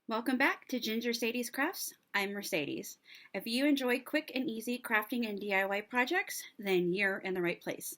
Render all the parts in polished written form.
Welcome back to Ginger Sadie's Crafts. I'm Mercedes. If you enjoy quick and easy crafting and DIY projects, then you're in the right place.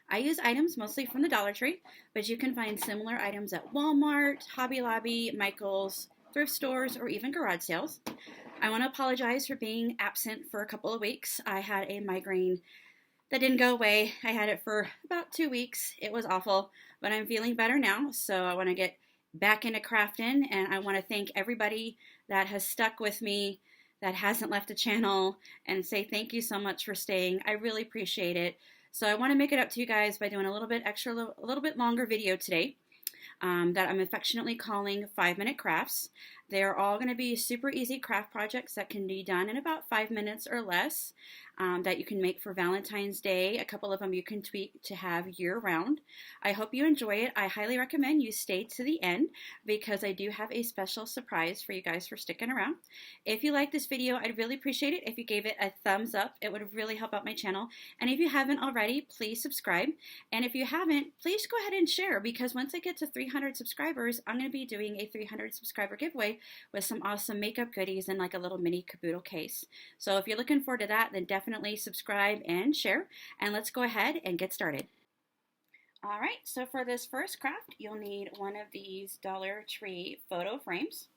I use items mostly from the Dollar Tree, but you can find similar items at Walmart, Hobby Lobby, Michael's, thrift stores, or even garage sales. I want to apologize for being absent for a couple of weeks. I had a migraine that didn't go away. I had it for about 2 weeks. It was awful, but I'm feeling better now, so I want to get back into crafting, and I want to thank everybody that has stuck with me, that hasn't left the channel, and say thank you so much for staying. I really appreciate it. So I want to make it up to you guys by doing a little bit extra, a little bit longer video today. That I'm affectionately calling 5-minute crafts. They're all going to be super easy craft projects that can be done in about 5 minutes or less, that you can make for Valentine's Day. A couple of them you can tweak to have year-round. I hope you enjoy it. I highly recommend you stay to the end because I do have a special surprise for you guys for sticking around. If you like this video, I'd really appreciate it if you gave it a thumbs up. It would really help out my channel. And if you haven't already, please subscribe. And if you haven't, please go ahead and share, because once I get to 300 subscribers, I'm going to be doing a 300 subscriber giveaway with some awesome makeup goodies and like a little mini caboodle case. So if you're looking forward to that, then definitely subscribe and share. And let's go ahead and get started. All right, so for this first craft, you'll need one of these Dollar Tree photo frames,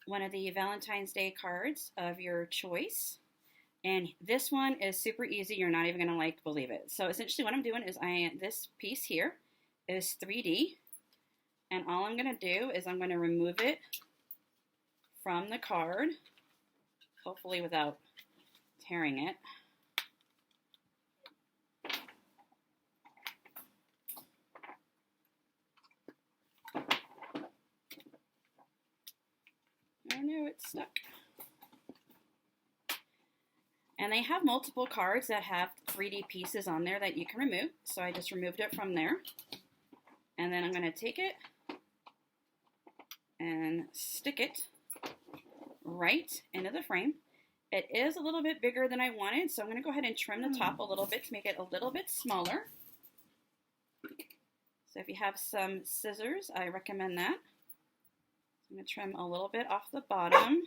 one of the Valentine's Day cards of your choice. And this one is super easy. You're not even gonna believe it. So essentially what I'm doing is this piece here is 3D. And all I'm gonna do is I'm gonna remove it from the card, hopefully without tearing it. Oh no, it's stuck. And they have multiple cards that have 3D pieces on there that you can remove. So I just removed it from there. And then I'm going to take it and stick it right into the frame. It is a little bit bigger than I wanted, so I'm going to go ahead and trim the top a little bit to make it a little bit smaller. So if you have some scissors, I recommend that. I'm going to trim a little bit off the bottom.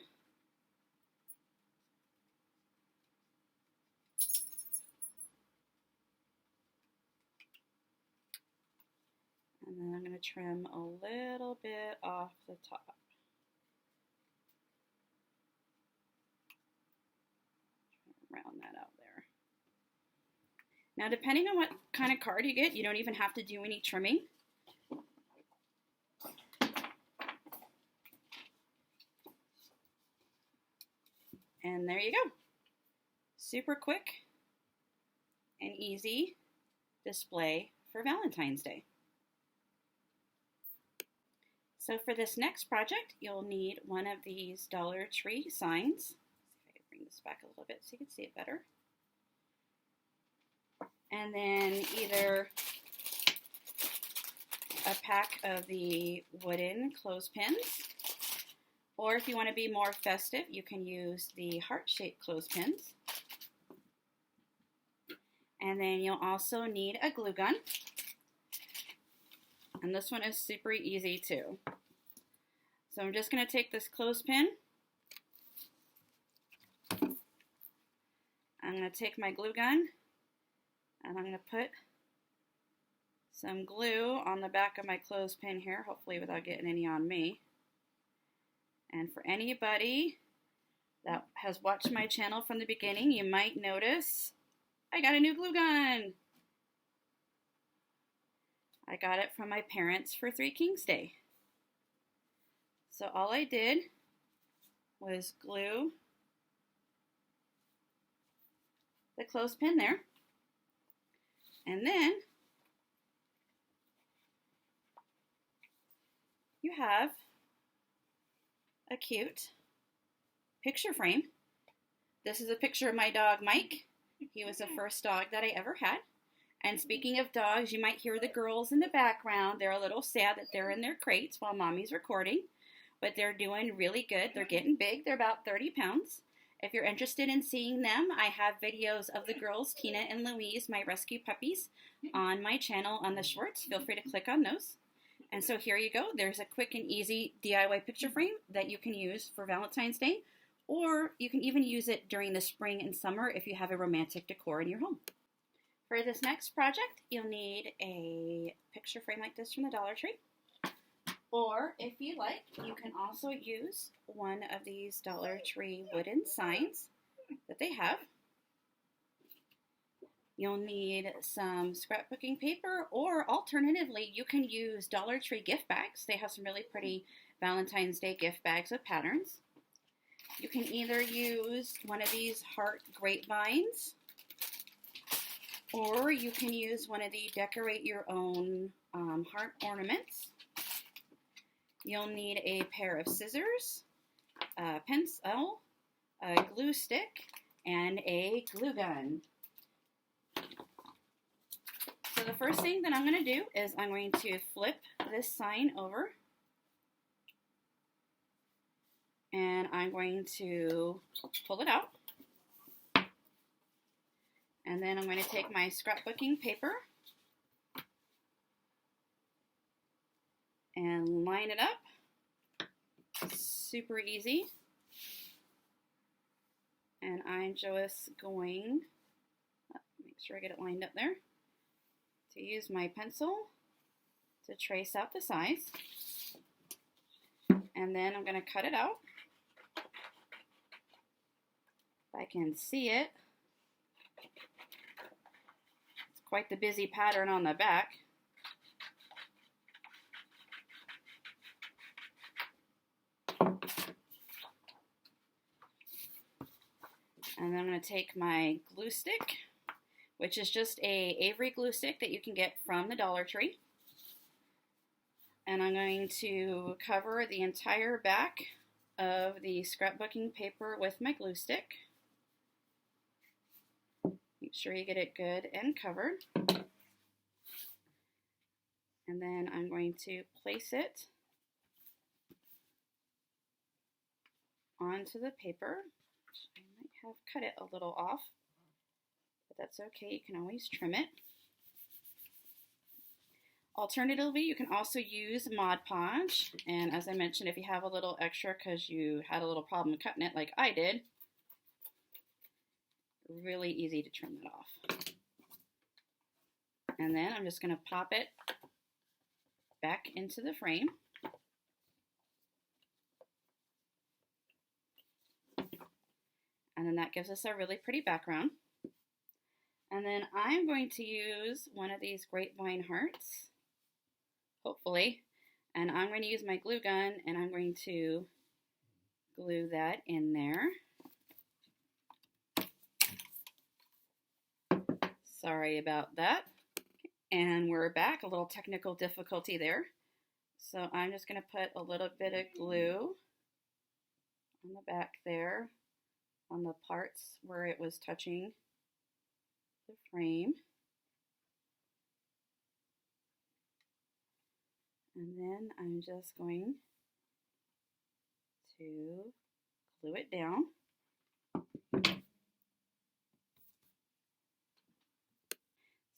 And then I'm going to trim a little bit off the top. Round that out there. Now, depending on what kind of card you get, you don't even have to do any trimming. And there you go. Super quick and easy display for Valentine's Day. So for this next project, you'll need one of these Dollar Tree signs. Let's see if I can bring this back a little bit so you can see it better. And then either a pack of the wooden clothespins, or if you want to be more festive, you can use the heart-shaped clothespins. And then you'll also need a glue gun. And this one is super easy too. So I'm just going to take this clothespin. I'm going to take my glue gun and I'm going to put some glue on the back of my clothespin here, hopefully without getting any on me. And for anybody that has watched my channel from the beginning, you might notice I got a new glue gun. I got it from my parents for Three Kings Day. So all I did was glue the clothespin there. And then you have a cute picture frame. This is a picture of my dog, Mike. He was the first dog that I ever had. And speaking of dogs, you might hear the girls in the background. They're a little sad that they're in their crates while mommy's recording, but they're doing really good. They're getting big. They're about 30 pounds. If you're interested in seeing them, I have videos of the girls, Tina and Louise, my rescue puppies, on my channel on the shorts. Feel free to click on those. And so here you go. There's a quick and easy DIY picture frame that you can use for Valentine's Day, or you can even use it during the spring and summer if you have a romantic decor in your home. For this next project, you'll need a picture frame like this from the Dollar Tree. Or if you like, you can also use one of these Dollar Tree wooden signs that they have. You'll need some scrapbooking paper, or alternatively, you can use Dollar Tree gift bags. They have some really pretty Valentine's Day gift bags with patterns. You can either use one of these heart grapevines, or you can use one of the decorate your own heart ornaments. You'll need a pair of scissors, a pencil, a glue stick, and a glue gun. So the first thing that I'm going to do is I'm going to flip this sign over, and I'm going to pull it out, and then I'm going to take my scrapbooking paper and line it up. Super easy. And I'm just going, make sure I get it lined up there, to use my pencil to trace out the size. And then I'm going to cut it out. If I can see it, it's quite the busy pattern on the back. And then I'm going to take my glue stick, which is just a Avery glue stick that you can get from the Dollar Tree. And I'm going to cover the entire back of the scrapbooking paper with my glue stick. Make sure you get it good and covered. And then I'm going to place it onto the paper. I might have cut it a little off, but that's okay. You can always trim it. Alternatively, you can also use Mod Podge, and as I mentioned, if you have a little extra because you had a little problem cutting it like I did, really easy to trim that off. And then I'm just going to pop it back into the frame. And then that gives us a really pretty background. And then I'm going to use one of these grapevine hearts, hopefully, and I'm going to use my glue gun and I'm going to glue that in there. Sorry about that. And we're back, a little technical difficulty there. So I'm just going to put a little bit of glue on the back there, on the parts where it was touching the frame. And then I'm just going to glue it down.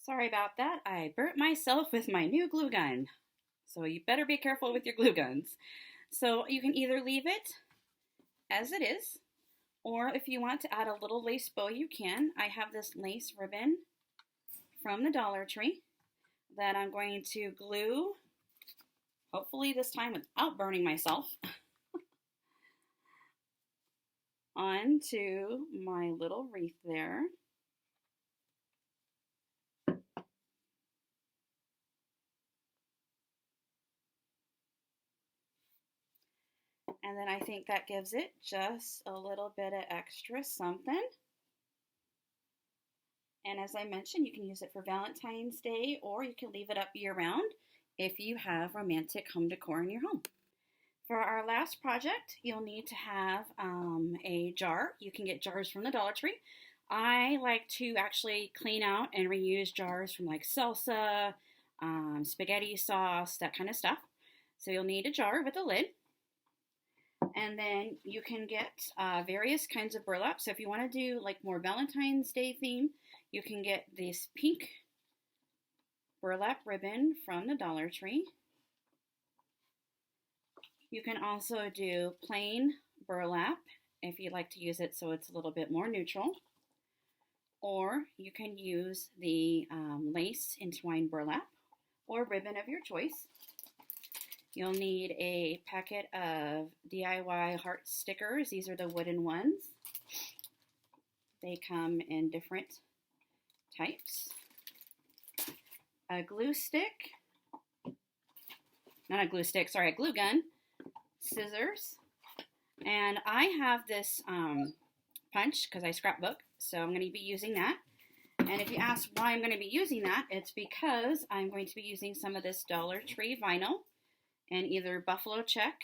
Sorry about that. I burnt myself with my new glue gun. So you better be careful with your glue guns. So you can either leave it as it is, or if you want to add a little lace bow, you can. I have this lace ribbon from the Dollar Tree that I'm going to glue, hopefully this time without burning myself, onto my little wreath there. And then I think that gives it just a little bit of extra something. And as I mentioned, you can use it for Valentine's Day, or you can leave it up year-round if you have romantic home decor in your home. For our last project, you'll need to have a jar. You can get jars from the Dollar Tree. I like to actually clean out and reuse jars from like salsa, spaghetti sauce, that kind of stuff. So you'll need a jar with a lid. And then you can get various kinds of burlap. So if you want to do like more Valentine's Day theme, you can get this pink burlap ribbon from the Dollar Tree. You can also do plain burlap if you like to use it so it's a little bit more neutral. Or you can use the lace in twine burlap or ribbon of your choice. You'll need a packet of DIY heart stickers. These are the wooden ones. They come in different types. A glue stick, not a glue stick, sorry, a glue gun, scissors, and I have this punch because I scrapbook, so I'm going to be using that. And if you ask why I'm going to be using that, it's because I'm going to be using some of this Dollar Tree vinyl in either buffalo check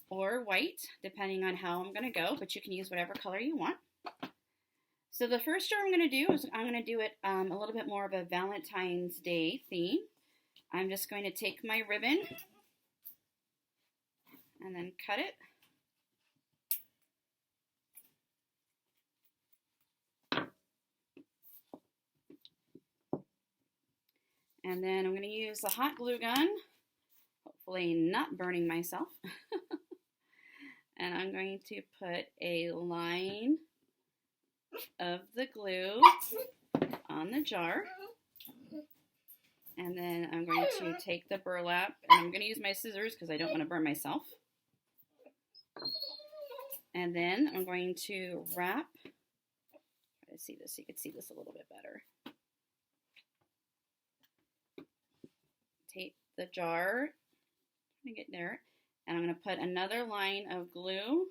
or white, depending on how I'm going to go, but you can use whatever color you want. So the first jar I'm going to do is I'm going to do it a little bit more of a Valentine's Day theme. I'm just going to take my ribbon and then cut it. And then I'm going to use the hot glue gun, hopefully not burning myself. And I'm going to put a line of the glue on the jar. And then I'm going to take the burlap, and I'm going to use my scissors because I don't want to burn myself. And then I'm going to wrap, try to see this so you can see this a little bit better. Take the jar, trying to get there, and I'm going to put another line of glue.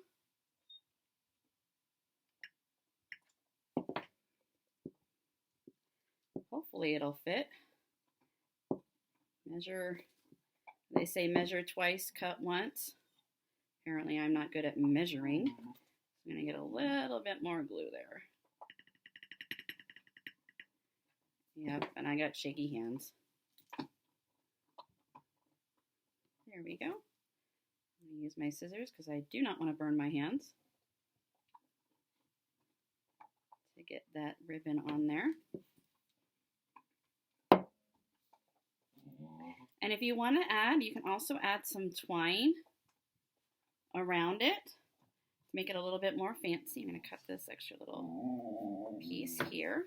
Hopefully it'll fit. Measure, they say measure twice, cut once. Apparently I'm not good at measuring. I'm going to get a little bit more glue there. Yep, and I got shaky hands. There we go. I'm going to use my scissors because I do not want to burn my hands to get that ribbon on there. And if you want to add, you can also add some twine around it to make it a little bit more fancy. I'm going to cut this extra little piece here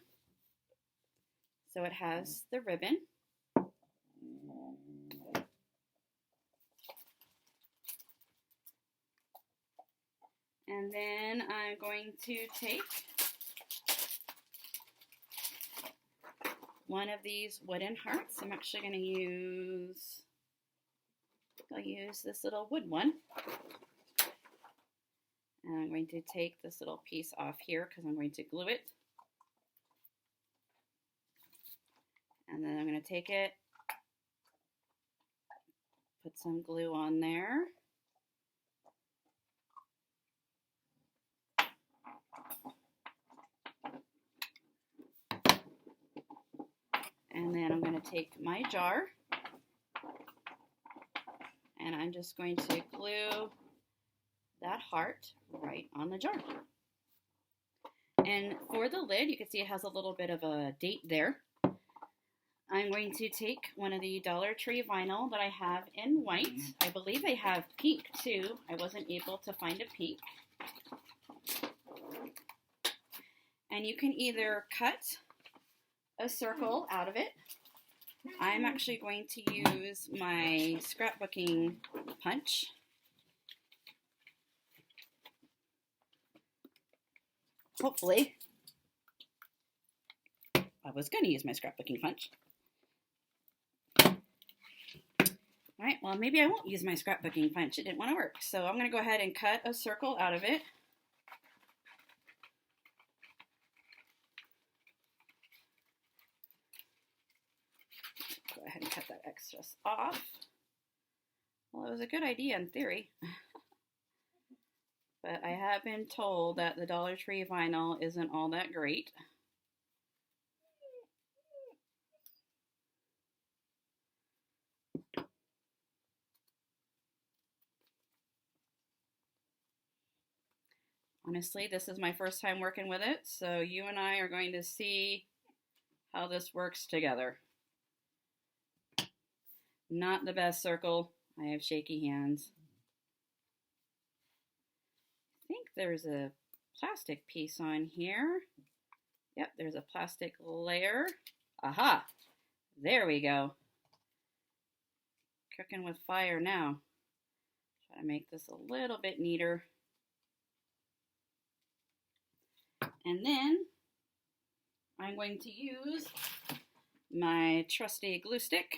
so it has the ribbon. And then I'm going to take one of these wooden hearts. I'm actually going to use, I'll use this little wood one. And I'm going to take this little piece off here because I'm going to glue it. And then I'm going to take it, put some glue on there. And then I'm going to take my jar and I'm just going to glue that heart right on the jar. And for the lid, you can see it has a little bit of a date there. I'm going to take one of the Dollar Tree vinyl that I have in white. I believe they have pink too. I wasn't able to find a pink. And you can either cut a circle out of it. I'm actually going to use my scrapbooking punch. Hopefully. I was going to use my scrapbooking punch. Alright, well maybe I won't use my scrapbooking punch. It didn't want to work. So I'm going to go ahead and cut a circle out of it. Go ahead and cut that excess off. Well, it was a good idea in theory. But I have been told that the Dollar Tree vinyl isn't all that great. Honestly, this is my first time working with it, so you and I are going to see how this works together. Not the best circle. I have shaky hands. think there's a plastic piece on here. Yep, there's a plastic layer. Aha! There we go. Cooking with fire now. Try to make this a little bit neater. And then I'm going to use my trusty glue stick.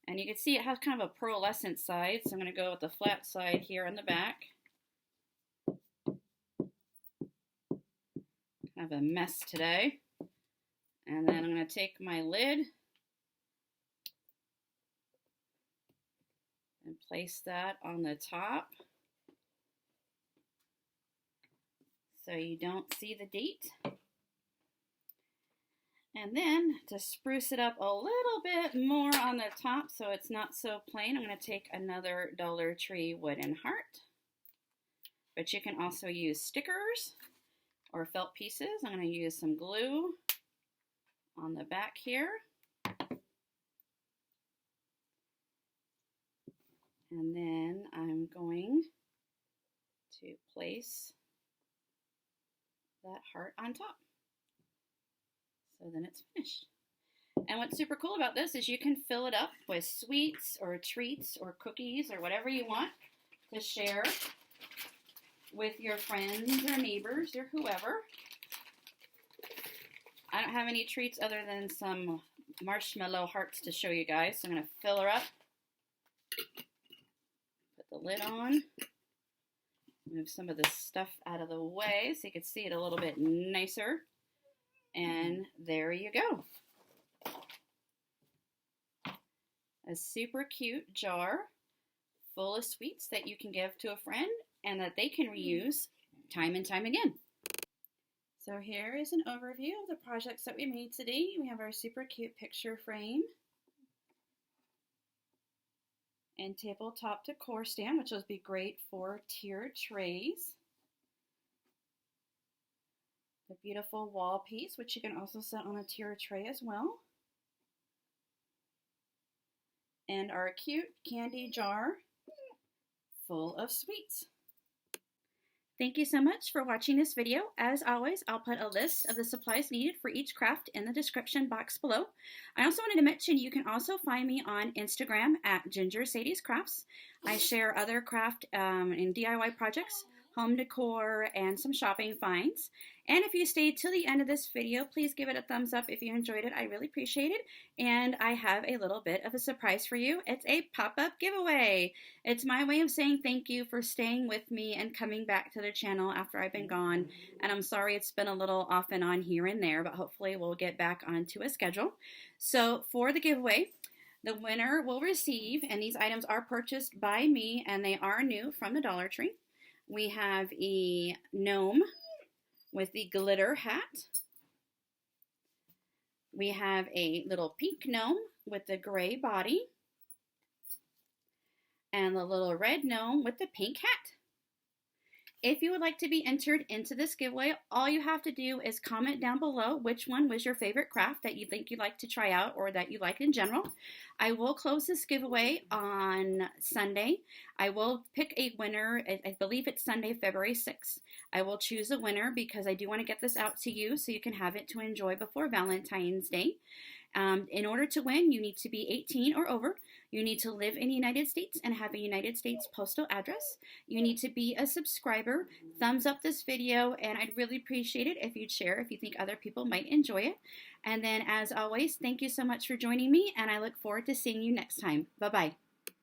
And you can see it has kind of a pearlescent side, so I'm going to go with the flat side here on the back. Kind of a mess today. And then I'm going to take my lid and place that on the top so you don't see the date. And then to spruce it up a little bit more on the top so it's not so plain, I'm going to take another Dollar Tree wooden heart. But you can also use stickers or felt pieces. I'm going to use some glue on the back here. And then I'm going to place that heart on top. So then it's finished. And what's super cool about this is you can fill it up with sweets or treats or cookies or whatever you want to share with your friends or neighbors or whoever. I don't have any treats other than some marshmallow hearts to show you guys. So I'm going to fill her up. Put the lid on. Move some of the stuff out of the way so you can see it a little bit nicer. And there you go. A super cute jar full of sweets that you can give to a friend and that they can reuse time and time again. So here is an overview of the projects that we made today. We have our super cute picture frame and tabletop decor stand, which will be great for tiered trays. The beautiful wall piece, which you can also set on a tiered tray as well. And our cute candy jar full of sweets. Thank you so much for watching this video. As always, I'll put a list of the supplies needed for each craft in the description box below. I also wanted to mention you can also find me on Instagram at Ginger Sadie's Crafts. I share other craft and DIY projects, home decor, and some shopping finds. And if you stayed till the end of this video, please give it a thumbs up if you enjoyed it. I really appreciate it. And I have a little bit of a surprise for you. It's a pop-up giveaway. It's my way of saying thank you for staying with me and coming back to the channel after I've been gone. And I'm sorry it's been a little off and on here and there, but hopefully we'll get back onto a schedule. So for the giveaway, the winner will receive, and these items are purchased by me and they are new from the Dollar Tree. We have a gnome with the glitter hat. We have a little pink gnome with the gray body. And the little red gnome with the pink hat. If you would like to be entered into this giveaway, all you have to do is comment down below which one was your favorite craft that you think you'd like to try out or that you like in general. I will close this giveaway on Sunday. I will pick a winner. I believe it's Sunday, February 6th. I will choose a winner because I do want to get this out to you so you can have it to enjoy before Valentine's Day. In order to win, you need to be 18 or over. You need to live in the United States and have a United States postal address. You need to be a subscriber. Thumbs up this video, and I'd really appreciate it if you'd share if you think other people might enjoy it. And then, as always, thank you so much for joining me, and I look forward to seeing you next time. Bye-bye.